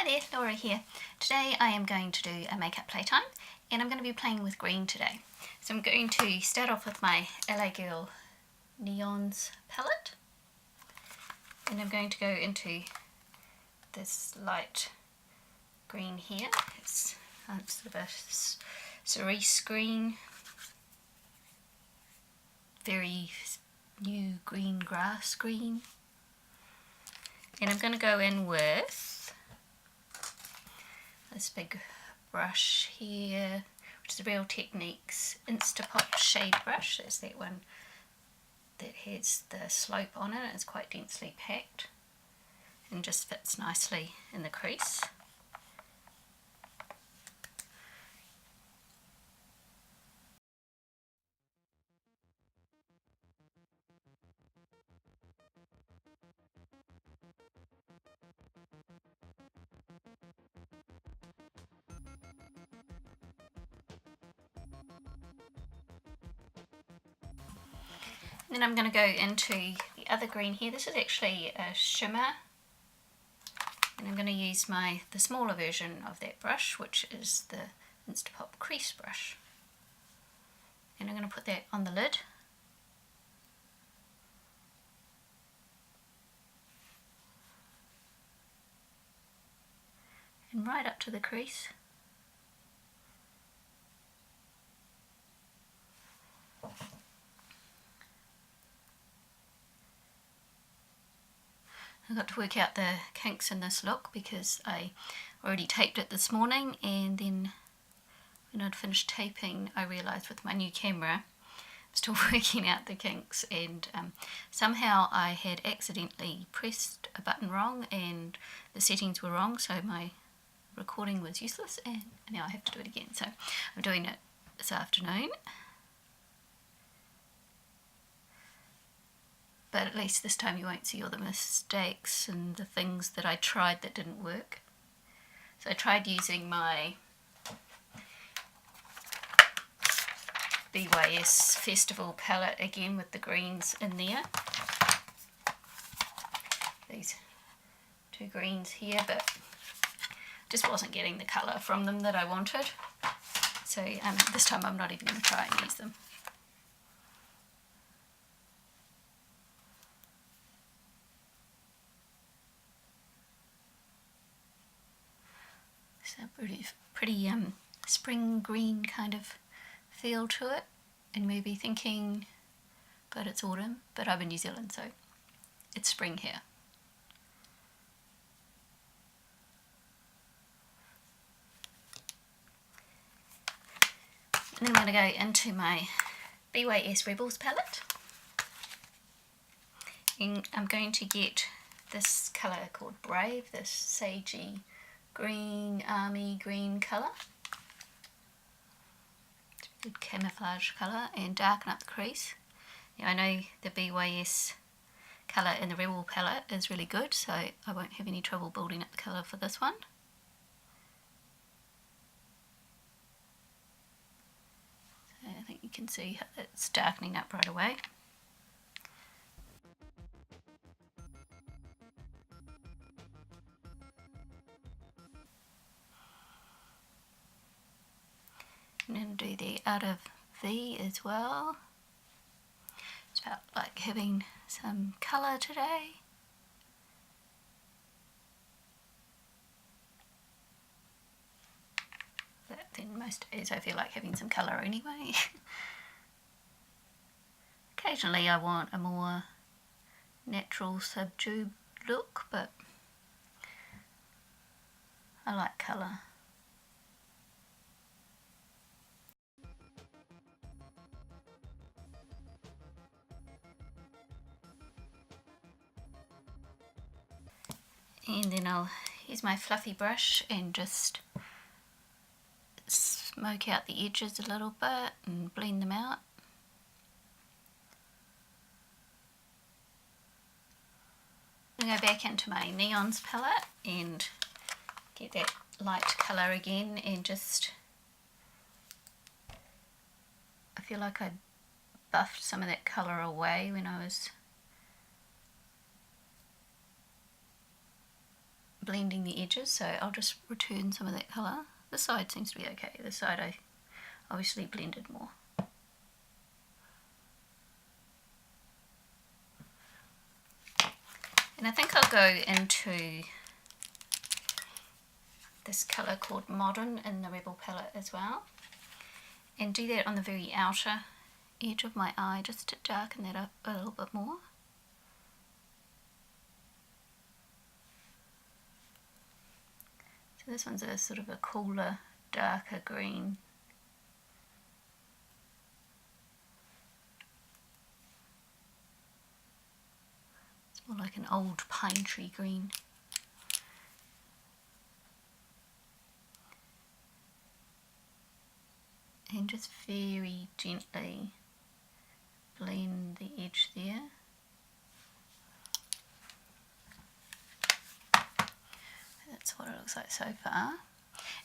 Hi there, Laura here. Today I am going to do a makeup playtime and I'm going to be playing with green today. So I'm going to start off with my LA Girl Neons palette and I'm going to go into this light green here. It's sort of a cerise green, very new green grass green. And I'm going to go in with this big brush here, which is the Real Techniques Instapop Shade Brush. It's that one that has the slope on it. It's quite densely packed and just fits nicely in the crease. Then I'm going to go into the other green here. This is actually a shimmer, and I'm going to use the smaller version of that brush, which is the Instapop crease brush, and I'm going to put that on the lid. And right up to the crease. I've got to work out the kinks in this look because I already taped it this morning, and then when I'd finished taping I realised with my new camera I'm still working out the kinks, and somehow I had accidentally pressed a button wrong and the settings were wrong, so my recording was useless and now I have to do it again. So I'm doing it this afternoon. But at least this time you won't see all the mistakes and the things that I tried that didn't work. So I tried using my BYS Festival palette again with the greens in there. These two greens here, but just wasn't getting the colour from them that I wanted. So this time I'm not even going to try and use them. So pretty spring green kind of feel to it, and maybe thinking, but it's autumn, but I'm in New Zealand, so it's spring here. And then I'm going to go into my BYS Rebels palette, and I'm going to get this colour called Brave, this sagey green, army green colour. It's a good camouflage colour, and darken up the crease. Now I know the BYS colour in the Rebel palette is really good, so I won't have any trouble building up the colour for this one. So I think you can see how it's darkening up right away. And then do the out of V as well. It's about like having some colour today. But then most days I feel like having some colour anyway. Occasionally I want a more natural subdued look, but I like colour. And then I'll use my fluffy brush and just smoke out the edges a little bit and blend them out. I'm going to go back into my Neons palette and get that light colour again, and just, I feel like I buffed some of that colour away when I was blending the edges, so I'll just return some of that colour. This side seems to be okay. This side I obviously blended more. And I think I'll go into this colour called Modern in the Rebel palette as well, and do that on the very outer edge of my eye just to darken that up a little bit more. So this one's a sort of a cooler, darker green. It's more like an old pine tree green. And just very gently blend the edge there. That's what it looks like so far.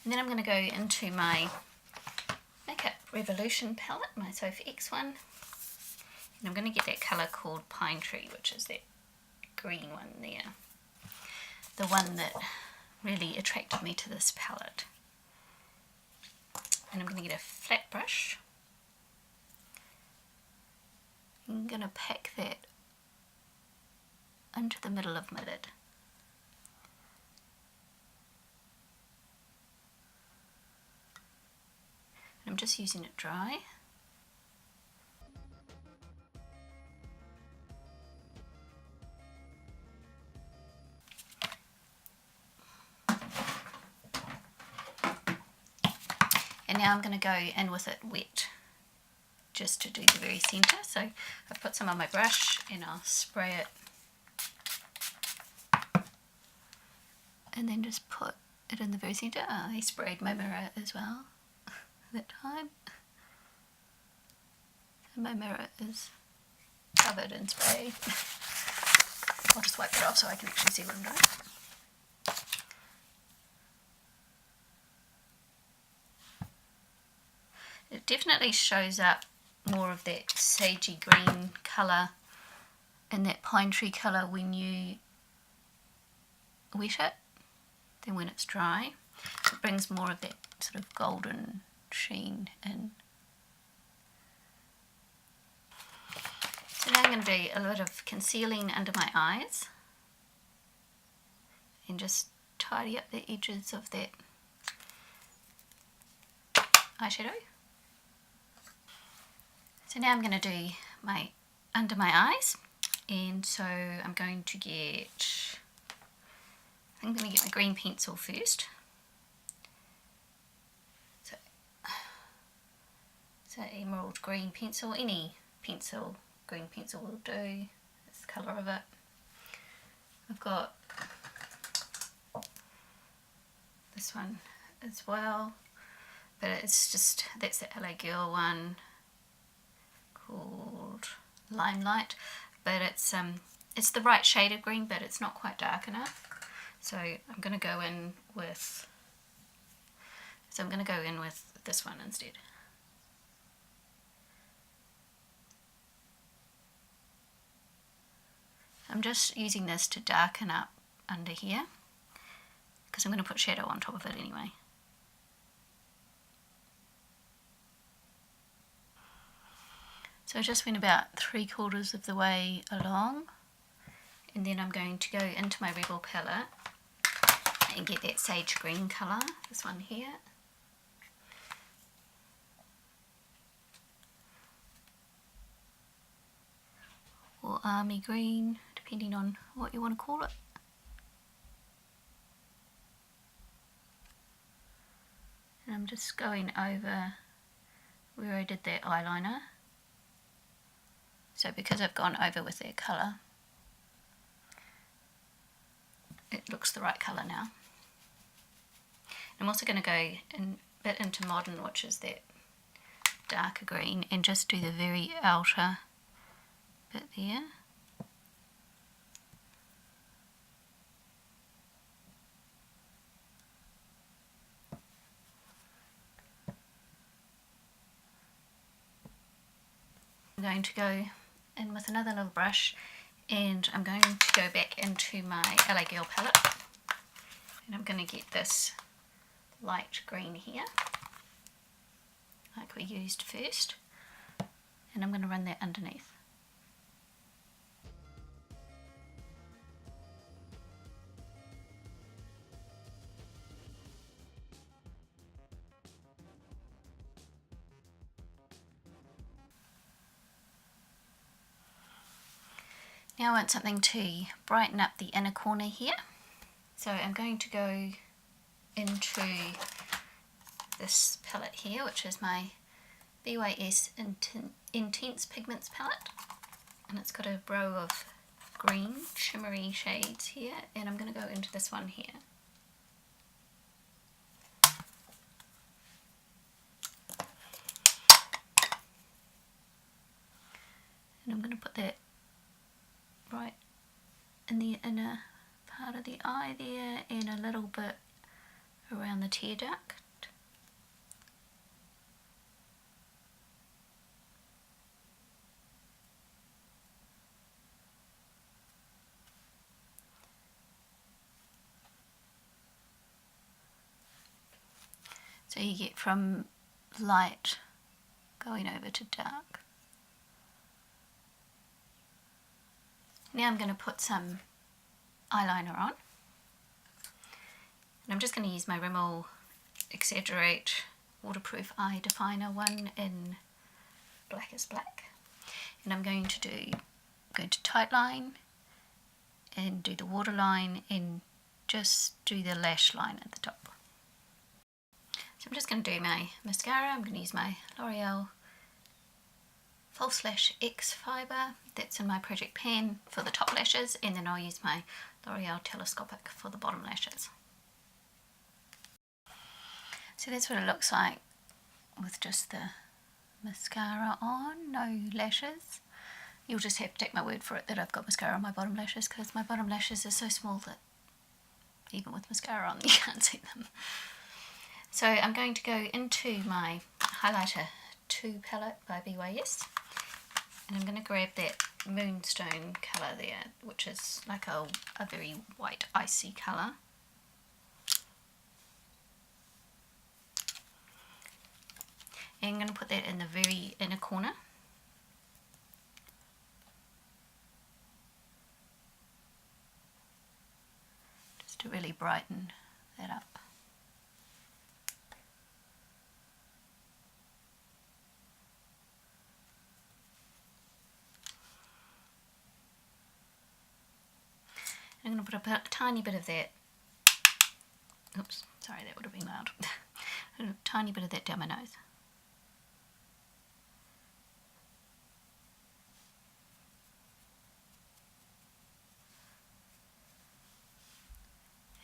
And then I'm going to go into my Makeup Revolution palette, my SophX one. And I'm going to get that colour called Pine Tree, which is that green one there. The one that really attracted me to this palette. And I'm going to get a flat brush. I'm going to pack that into the middle of my lid. I'm just using it dry. And now I'm going to go in with it wet, just to do the very centre. So I've put some on my brush and I'll spray it. And then just put it in the very centre. I sprayed my mirror as well that time. And my mirror is covered in spray. I'll just wipe it off so I can actually see what I'm doing. It definitely shows up more of that sagey green colour and that pine tree colour when you wet it than when it's dry. It brings more of that sort of golden sheen in. So now I'm going to do a lot of concealing under my eyes and just tidy up the edges of that eyeshadow. So now I'm going to do my under my eyes, and so I'm going to get, I'm going to get my green pencil first. So emerald green pencil, any pencil, green pencil will do. That's the colour of it. I've got this one as well, but it's just, that's the LA Girl one called Limelight, but it's the right shade of green, but it's not quite dark enough. So I'm going to go in with this one instead. I'm just using this to darken up under here because I'm going to put shadow on top of it anyway. So I just went about 3/4 of the way along, and then I'm going to go into my Rebel palette and get that sage green colour, this one here. Or army green, depending on what you want to call it. And I'm just going over where I did that eyeliner. So because I've gone over with that colour, it looks the right colour now. I'm also going to go a bit into Modern, which is that darker green, and just do the very outer bit there. I'm going to go in with another little brush, and I'm going to go back into my LA Girl palette And I'm going to get this light green here, like we used first, and I'm going to run that underneath. Now I want something to brighten up the inner corner here. So I'm going to go into this palette here, which is my BYS Intense Pigments palette. And it's got a row of green shimmery shades here, and I'm going to go into this one here. And I'm going to put that right in the inner part of the eye there, and a little bit around the tear duct. So you get from light going over to dark. Now I'm going to put some eyeliner on. And I'm just going to use my Rimmel Exaggerate Waterproof Eye Definer one in Black is Black. And I'm going to tightline and do the waterline and just do the lash line at the top. So I'm just going to do my mascara. I'm going to use my L'Oreal False Lash X Fibre. That's in my project pan for the top lashes, and then I'll use my L'Oreal Telescopic for the bottom lashes. So that's what it looks like with just the mascara on, no lashes. You'll just have to take my word for it that I've got mascara on my bottom lashes, because my bottom lashes are so small that even with mascara on you can't see them. So I'm going to go into my Highlighter 2 palette by BYS, and I'm going to grab that Moonstone colour there, which is like a very white icy colour. And I'm going to put that in the very inner corner. Just to really brighten that up. I'm going to put a tiny bit of that, oops, sorry, that would have been loud, a tiny bit of that down my nose.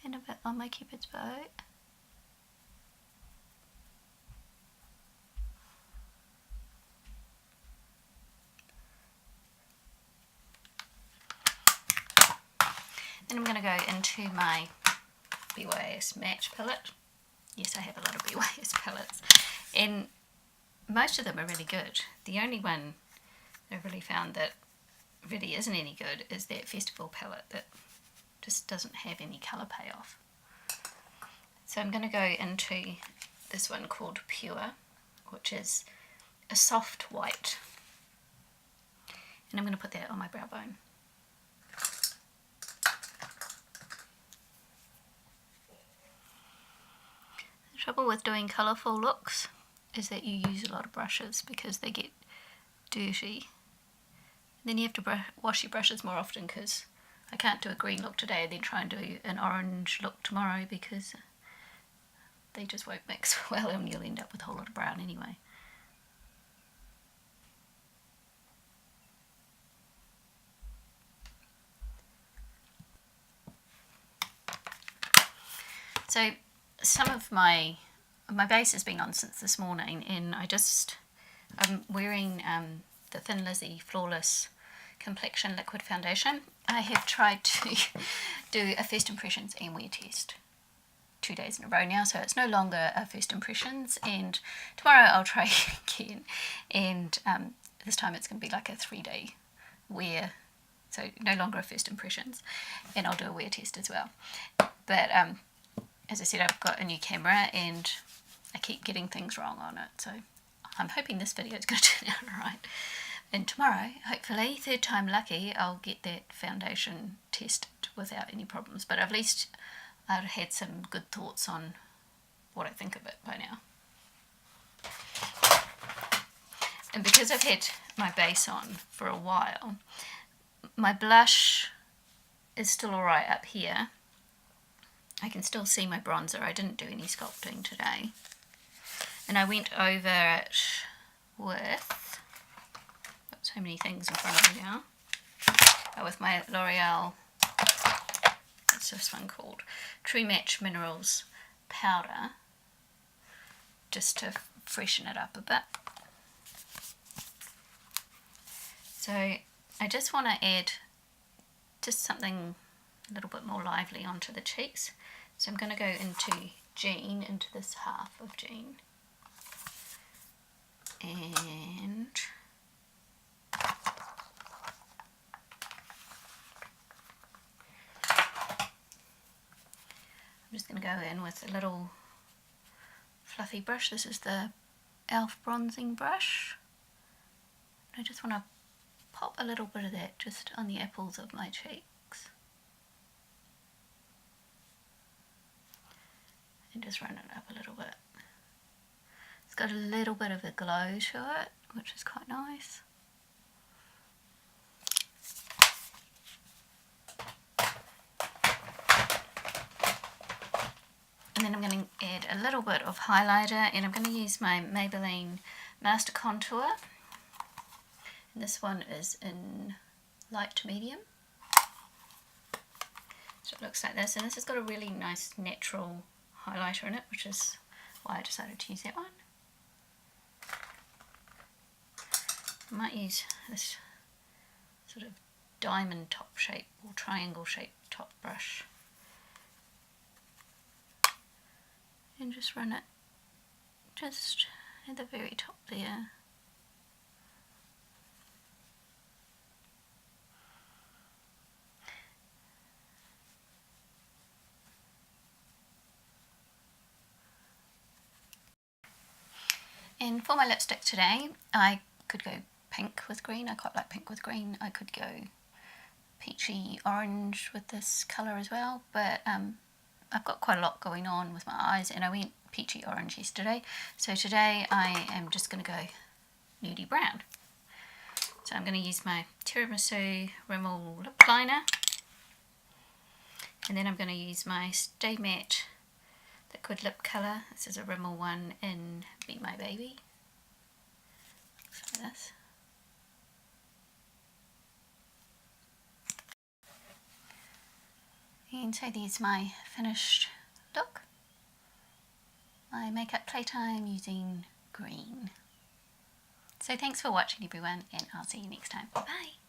And a bit on my Cupid's bow. Then I'm going to go into my BYS Matte palette. Yes, I have a lot of BYS palettes, and most of them are really good. The only one I've really found that really isn't any good is that Festival palette that just doesn't have any colour payoff. So I'm going to go into this one called Pure, which is a soft white, and I'm going to put that on my brow bone. The trouble with doing colourful looks is that you use a lot of brushes because they get dirty. Then you have to wash your brushes more often, because I can't do a green look today and then try and do an orange look tomorrow, because they just won't mix well and you'll end up with a whole lot of brown anyway. So some of my base has been on since this morning, and I'm wearing the Thin Lizzy Flawless Complexion Liquid Foundation. I have tried to do a first impressions and wear test 2 days in a row now, so it's no longer a first impressions, and tomorrow I'll try again, and this time it's going to be like a 3-day wear, so no longer a first impressions, and I'll do a wear test as well. But as I said, I've got a new camera and I keep getting things wrong on it, so I'm hoping this video is going to turn out alright. And tomorrow, hopefully, third time lucky, I'll get that foundation tested without any problems. But at least I've had some good thoughts on what I think of it by now. And because I've had my base on for a while, my blush is still alright up here. I can still see my bronzer. I didn't do any sculpting today. And I went over it with, got so many things in front of me now, with my L'Oreal, what's this one called? True Match Minerals powder, just to freshen it up a bit. So I just want to add just something a little bit more lively onto the cheeks. So I'm going to go into Jean, into this half of Jean. And I'm just going to go in with a little fluffy brush. This is the e.l.f. bronzing brush. I just want to pop a little bit of that just on the apples of my cheeks. And just run it up a little bit. It's got a little bit of a glow to it, which is quite nice. And then I'm going to add a little bit of highlighter, and I'm going to use my Maybelline Master Contour. And this one is in light to medium. So it looks like this, and this has got a really nice natural highlighter in it, which is why I decided to use that one. I might use this sort of diamond top shape or triangle shaped top brush and just run it just at the very top there. And for my lipstick today, I could go pink with green. I quite like pink with green. I could go peachy orange with this colour as well, but I've got quite a lot going on with my eyes, and I went peachy orange yesterday. So today I am just going to go nudie brown. So I'm going to use my Tiramisu Rimmel lip liner, and then I'm going to use my Stay Matte liquid lip colour. This is a Rimmel one in Be My Baby. Looks like this. And so there's my finished look. My makeup playtime using green. So thanks for watching everyone, and I'll see you next time. Bye!